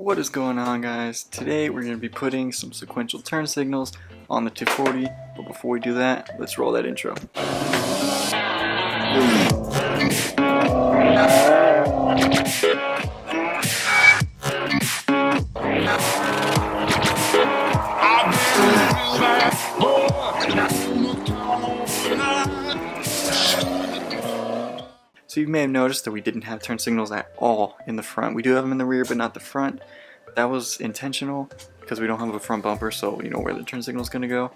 What is going on, guys? Today we're going to be putting some sequential turn signals on the 240, but before we do that, let's roll that intro. So you may have noticed that we didn't have turn signals at all in the front. We do have them in the rear, but not the front. That was intentional because we don't have a front bumper, so you know where the turn signal is going to go.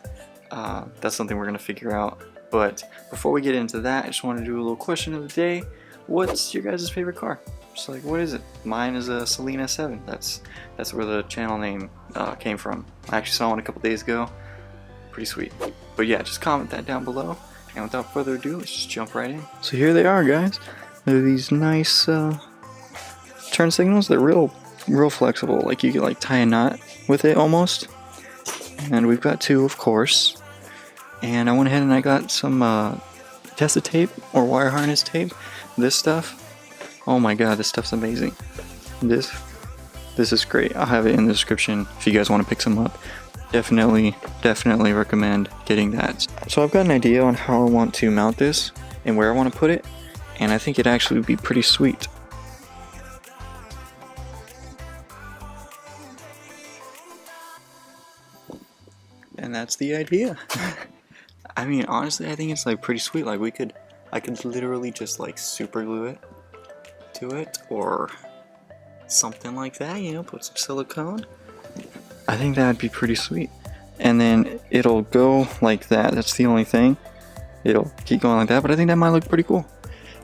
That's something we're going to figure out. But before we get into that, I just want to do a little question of the day. What's your guys' favorite car? Just like, what is it? Mine is a Celine S7. That's where the channel name came from. I actually saw one a couple days ago. Pretty sweet. But yeah, just comment that down below. And without further ado, let's just jump right in. So here they are, guys. They're these nice turn signals. They're real flexible. Like you can like tie a knot with it almost. And we've got two, of course. And I went ahead and I got some Tessa tape or wire harness tape. This stuff. Oh my god, this stuff's amazing. This is great. I'll have it in the description if you guys want to pick some up. Definitely recommend getting that. So I've got an idea on how I want to mount this and where I want to put it, and I think it'd actually be pretty sweet. And that's the idea. I mean, honestly, I think it's like pretty sweet. Like I could literally just like super glue it to it or something like that, you know, put some silicone. I think that would be pretty sweet. And then it'll go like that. That's the only thing. It'll keep going like that, but I think that might look pretty cool.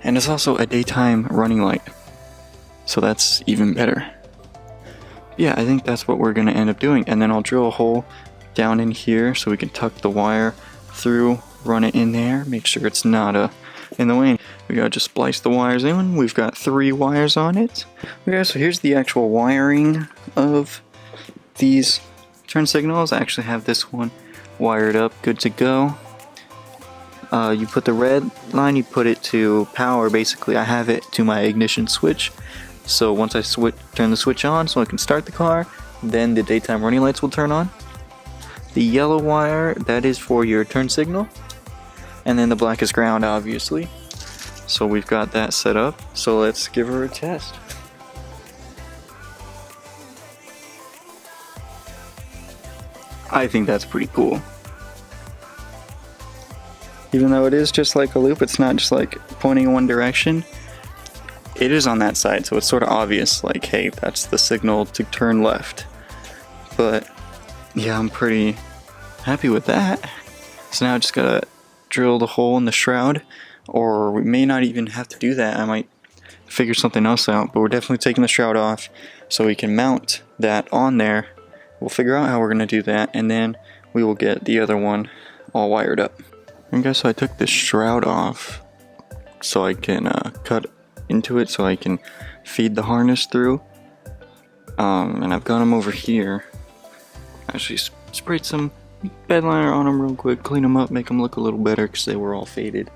And it's also a daytime running light. So that's even better. Yeah, I think that's what we're going to end up doing. And then I'll drill a hole down in here so we can tuck the wire through, run it in there, make sure it's not in the way. We gotta just splice the wires in. We've got 3 wires on it. Okay, so here's the actual wiring of these turn signals. I actually have this one wired up, good to go. You put the red line, you put it to power. Basically, I have it to my ignition switch. So once I turn the switch on so I can start the car, then the daytime running lights will turn on. The yellow wire, that is for your turn signal. And then the black is ground, obviously. So we've got that set up. So let's give her a test. I think that's pretty cool. Even though it is just like a loop, it's not just like pointing in one direction. It is on that side, so it's sort of obvious, like, hey, that's the signal to turn left. But yeah, I'm pretty happy with that. So now I just gotta drill the hole in the shroud, or we may not even have to do that. I might figure something else out, but we're definitely taking the shroud off so we can mount that on there. We'll figure out how we're going to do that, and then we will get the other one all wired up. And guys, so I took this shroud off so I can cut into it so I can feed the harness through. And I've got them over here. Actually sprayed some bed liner on them real quick, clean them up, make them look a little better because they were all faded.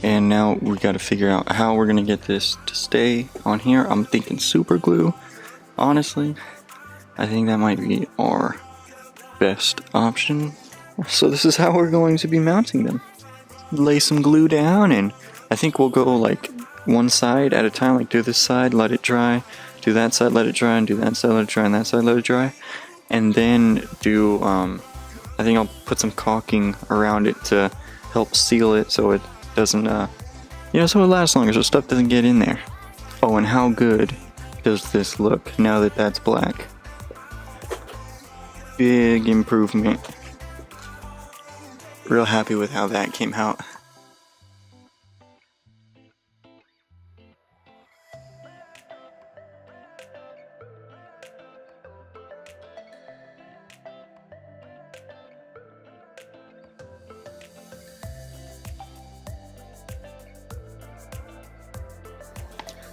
And now we got to figure out how we're going to get this to stay on here. I'm thinking super glue, honestly. I think that might be our best option. So this is how we're going to be mounting them. Lay some glue down, and I think we'll go like one side at a time, like do this side, let it dry, do that side, let it dry, and do that side, let it dry, and that side, let it dry. And then do, I think I'll put some caulking around it to help seal it so it doesn't, you know, so it lasts longer, so stuff doesn't get in there. Oh, and how good does this look now that that's black? Big improvement. Real happy with how that came out.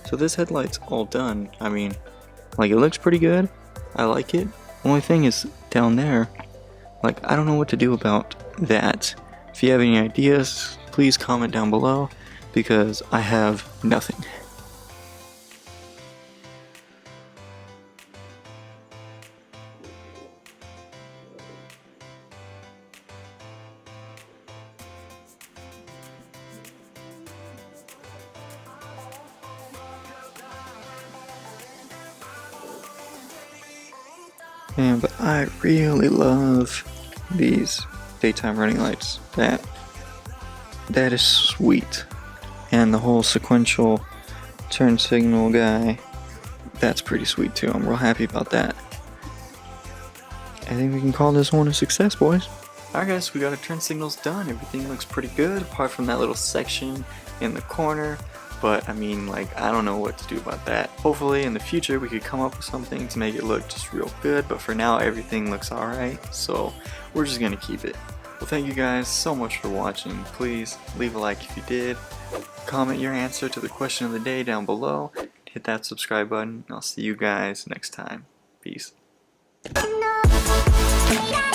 So this headlight's all done. I mean, like, it looks pretty good. I like it. Only thing is down there, like, I don't know what to do about that. If you have any ideas, please comment down below, because I have nothing. Man, but I really love these daytime running lights. That is sweet. And the whole sequential turn signal guy, that's pretty sweet too. I'm real happy about that. I think we can call this one a success, boys. Alright guys, we got our turn signals done. Everything looks pretty good apart from that little section in the corner. But I mean, like, I don't know what to do about that. Hopefully in the future we could come up with something to make it look just real good. But for now everything looks alright. So we're just gonna keep it. Well, thank you guys so much for watching. Please leave a like if you did. Comment your answer to the question of the day down below. Hit that subscribe button. I'll see you guys next time. Peace. Yeah.